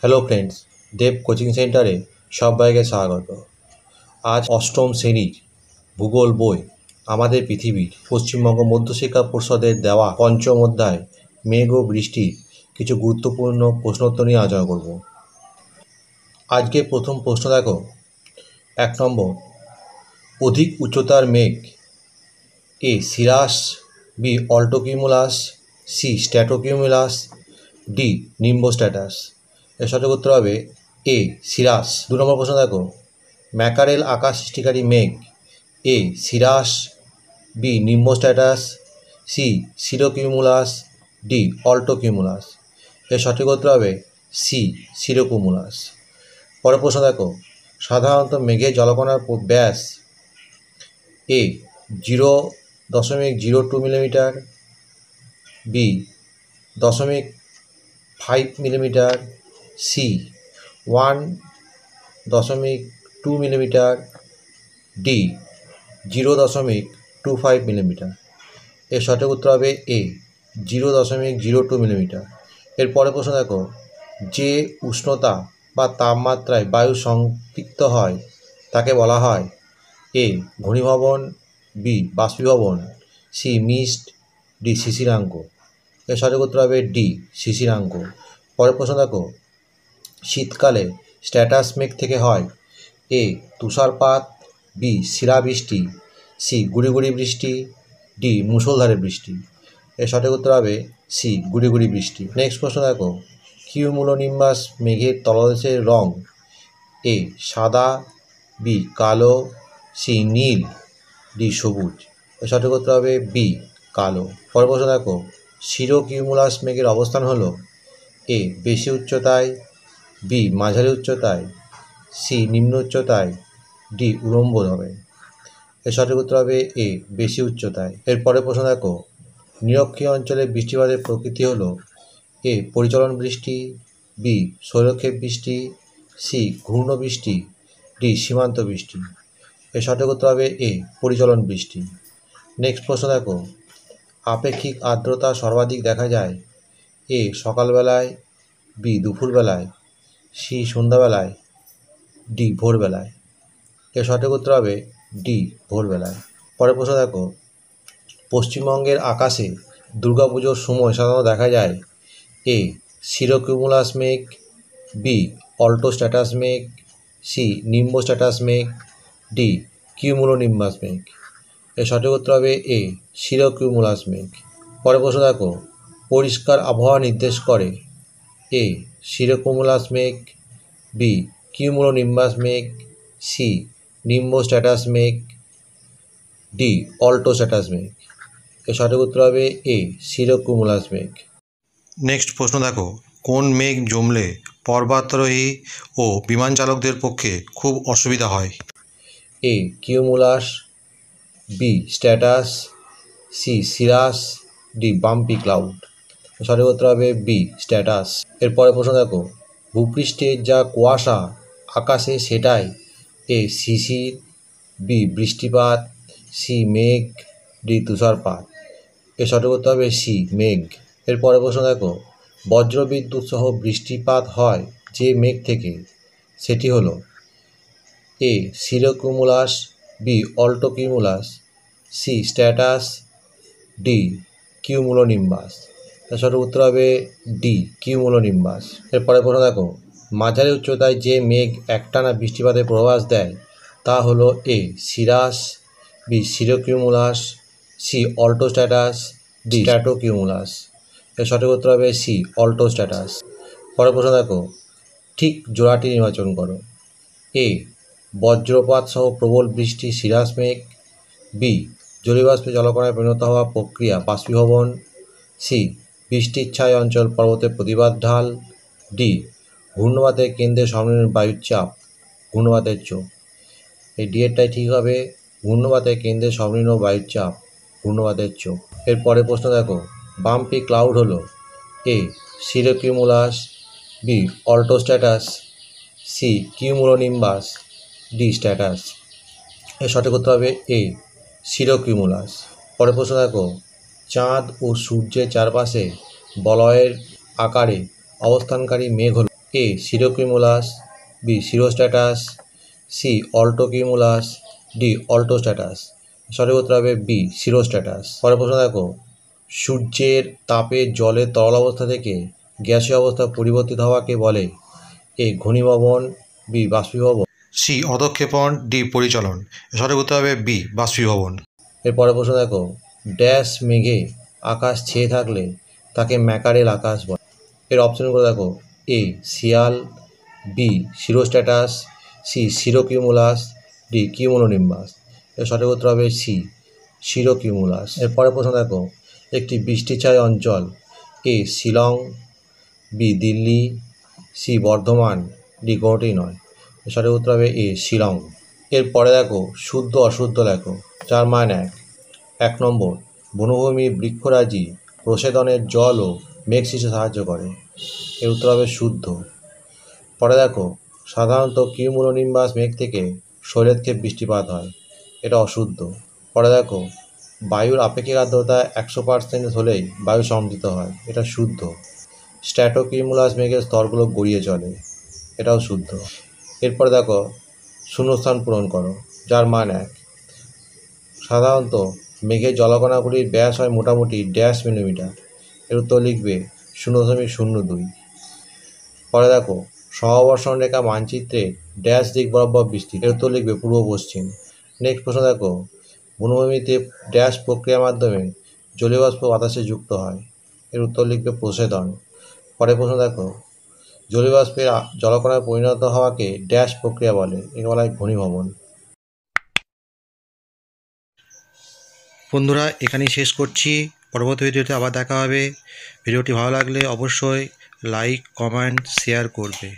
Hello friends, দেব coaching সেন্টারে সবাইকে স্বাগত। আজ অষ্টম শ্রেণীর ভূগোল বই আমাদের পৃথিবীর পশ্চিমবঙ্গ মধ্যশিক্ষা পর্ষদের দেওয়া পঞ্চম অধ্যায় মেঘ ও বৃষ্টির কিছু গুরুত্বপূর্ণ প্রশ্নোত্তর নিয়ে আলোচনা করব। আজকে প্রথম প্রশ্ন দেখো, 1 নম্বর, অধিক উচ্চতার মেঘ A cirrus, B altocumulus, C stratocumulus, D nimbostratus. এর সঠিক উত্তর হবে এ সিরাস। 2 নম্বর প্রশ্ন দেখো, ম্যাকারেল আকাশ সৃষ্টিকারী মেঘ A cirrus, B nimbostratus, C cirrocumulus, D altocumulus. এর সঠিক উত্তর হবে সি সিরোকিউমুলাস। পরের প্রশ্ন দেখো, সাধারণত মেঘের জলকণার ব্যাস A 0.02 millimetre, B 0.5 millimetre, C 1.2 millimetre, D 0.25 millimetre. এর সঠিক উত্তর হবে এ 0.02 মিলিমিটার। এরপরে প্রশ্ন দেখো, যে উষ্ণতা বা তাপমাত্রায় বায়ু সম্পৃক্ত হয় তাকে বলা হয় এ ঘনীভবন, বি বাষ্পীভবন, সি মিস্ট, ডি শিশিরাঙ্ক। এর সঠিক উত্তর হবে ডি শিশিরাঙ্ক। পরের প্রশ্ন দেখো, শীতকালে স্ট্র্যাটাস মেঘ থেকে হয় এ তুষারপাত, বি শিলাবৃষ্টি, সি গুড়ি গুড়ি বৃষ্টি, ডি মুষলধারে বৃষ্টি। এর সঠিক উত্তর হবে সি গুড়ি গুড়ি বৃষ্টি। নেক্সট প্রশ্ন দেখো, কিউমুলোনিম্বাস মেঘের তলদেশের রং এ সাদা, বি কালো, সি নীল, ডি সবুজ। এর সঠিক উত্তর হবে বি কালো। পরের প্রশ্ন দেখো, সিরোকিউমুলাস মেঘের অবস্থান হলো এ বেশি উচ্চতায়, বি মাঝারি উচ্চতায়, সি নিম্ন উচ্চতায়, ডি উলম্বভাবে। এর সঠিক উত্তর হবে এ বেশি উচ্চতায়। এরপরে প্রশ্ন দেখো, নিরক্ষীয় অঞ্চলে বৃষ্টিপাতের প্রকৃতি হলো এ পরিচলন বৃষ্টি, বি শৈলক্ষেপ বৃষ্টি, সি ঘূর্ণ বৃষ্টি, ডি সীমান্ত বৃষ্টি। এর সঠিক উত্তর হবে এ পরিচলন বৃষ্টি। নেক্সট প্রশ্ন দেখো, আপেক্ষিক আর্দ্রতা সর্বাধিক দেখা যায় এ সকালবেলায়, বি দুপুরবেলায়, সি সন্ধ্যাবেলায়, ডি ভোরবেলায়। এর সঠিক উত্তর হবে ডি ভোরবেলায়। পরের প্রশ্ন দেখো, পশ্চিমবঙ্গের আকাশে দুর্গাপুজোর সময় সাধারণত দেখা যায় এ সিরোকিউমুলাস মেঘ, বি অল্টোস্ট্র্যাটাস মেঘ, সি নিম্বোস্ট্র্যাটাস মেঘ, ডি কিউমুলোনিম্বাস মেঘ। এর সঠিক উত্তর হবে এ সিরোকিউমুলাস মেঘ। পরের প্রশ্ন দেখো, পরিষ্কার আবহাওয়া নির্দেশ করে এ সিরোকিউমুলাস মেঘ, বি কিউমুলোনিম্বাস মেঘ, সি নিম্বোস্ট্র্যাটাস মেঘ, ডি অল্টোস্ট্র্যাটাস মেঘ। এর সঠিক উত্তর হবে এ সিরোকিউমুলাস মেঘ। নেক্সট প্রশ্ন দেখো, কোন মেঘ জমলে পর্বতারোহী ও বিমান চালকদের পক্ষে খুব অসুবিধা হয় A cumulus, B stratus, C cirrus, D bumpy cloud. সঠিক উত্তর হবে বি স্ট্র্যাটাস। এরপরে প্রশ্ন দেখো, ভূপৃষ্ঠের যা কুয়াশা আকাশে সেটাই এ শিশির, বি বৃষ্টিপাত, সি মেঘ, ডি তুষারপাত। এর সঠিক উত্তর হবে সি মেঘ। এরপরে প্রশ্ন দেখো, বজ্রবিদ্যুৎ সহ বৃষ্টিপাত হয় যে মেঘ থেকে সেটি হলো A cirrocumulus, B altocumulus, C stratus, D cumulonimbus. এর সঠিক উত্তর হবে ডি কিউমুলোনিম্বাস। এরপরে প্রশ্ন দেখো, মাঝারি উচ্চতায় যে মেঘ একটানা বৃষ্টিপাতের পূর্বাভাস দেয় তা হলো A cirrus, B cirrocumulus, C altostratus, D stratocumulus. এর সঠিক উত্তর হবে সি অল্টোস্ট্র্যাটাস। পরের প্রশ্ন দেখো, ঠিক জোড়াটি নির্বাচন করো এ বজ্রপাত সহ প্রবল বৃষ্টি সিরাস মেঘ, বি জলীয়বাষ্পে জলকণায় পরিণত হওয়া প্রক্রিয়া বাষ্পীভবন, সি বৃষ্টির ছায় অঞ্চল পর্বতের প্রতিবাদ ঢাল, ডি ঘূর্ণবাতের কেন্দ্রে সর্বনিম্ন বায়ুর চাপ ঘূর্ণবাতের চোখ। এই ডি এরটাই ঠিক হবে, ঘূর্ণবাতের কেন্দ্রে সর্বনিম্ন বায়ুর চাপ ঘূর্ণবাতের চোখ। এরপরে প্রশ্ন দেখো, বাম্পি ক্লাউড হলো A cirrocumulus, B altostratus, C cumulonimbus, D stratus. এর সঠিক উত্তর হবে এ সিরোকিউমুলাস। পরের প্রশ্ন দেখো, চাঁদ ও সূর্যের চারপাশে বলয়ের আকারে অবস্থানকারী মেঘ হল এ cirrocumulus, B cirrostratus, C অল্টোকিউমুলাস, D অল্টোস্ট্যাটাস। সঠিক উত্তর হবে বি সিরোস্ট্যাটাস। পরের প্রশ্ন দেখো, সূর্যের তাপে জলের তরল অবস্থা থেকে গ্যাসীয় অবস্থা পরিবর্তিত হওয়াকে বলে? এ ঘনীভবন, বি বাষ্পীভবন, সি অধঃক্ষেপণ, ডি পরিচলন। সঠিক উত্তর হবে বি বাষ্পীভবন। এর পরের প্রশ্ন দেখো, ড্যাশ মেঘে আকাশ ছেয়ে থাকলে তাকে ম্যাকারেল আকাশ বলে? এর অপশনগুলো দেখো, এ শিয়াল, B cirrostratus, C cirrocumulus, D cumulonimbus. এর সঠিক উত্তর হবে সি সিরোকিউমুলাস। এর পরের প্রশ্ন দেখো, একটি বৃষ্টিছায় অঞ্চল, A Shillong, B Delhi, C Bardhaman, D কোনোটি নয়। এর সঠিক উত্তর হবে এ শিলং। এরপরে দেখো, শুদ্ধ অশুদ্ধ লেখো। 4 মান 1 নম্বর, বনভূমি বৃক্ষরাজি প্রসেদনের জল ও মেঘ সৃষ্টিতে সাহায্য করে। এর উত্তর হবে শুদ্ধ। পরে দেখো, সাধারণত কিউমুলোনিম্বাস মেঘ থেকে শৈলক্ষেপ বৃষ্টিপাত হয়। এটা অশুদ্ধ। পরে দেখো, বায়ুর আপেক্ষিক আর্দ্রতা 100% হলেই বায়ু সমৃদ্ধ হয়। এটা শুদ্ধ। স্ট্র্যাটোকিউমুলাস মেঘের স্তরগুলো গড়িয়ে চলে। এটাও শুদ্ধ। এরপরে দেখো, শূন্যস্থান পূরণ করো। 4 মান 1, সাধারণত মেঘের জলকণাগুলির ব্যাস হয় মোটামুটি ড্যাশ মিলিমিটার। এর উত্তর লিখবে 0.02। পরে দেখো, সহাবর্ষণ রেখা মানচিত্রে ড্যাশ দিক বরাবর বিস্তৃত। এর উত্তর লিখবে পূর্ব পশ্চিম। নেক্সট প্রশ্ন দেখো, বনভূমিতে ড্যাশ প্রক্রিয়ার মাধ্যমে জলীয় বাষ্প বাতাসে যুক্ত হয়। এর উত্তর লিখবে প্রসেদন। পরের প্রশ্ন দেখো, জলীয় বাষ্পের জলকণায় পরিণত হওয়াকে ড্যাশ প্রক্রিয়া বলে? একে বলা হয় ঘনীভবন। বন্ধুরা, এখানেই শেষ করছি। পরবর্তী ভিডিওতে আবার দেখা হবে। ভিডিওটি ভালো লাগলে অবশ্যই লাইক, কমেন্ট, শেয়ার করবে।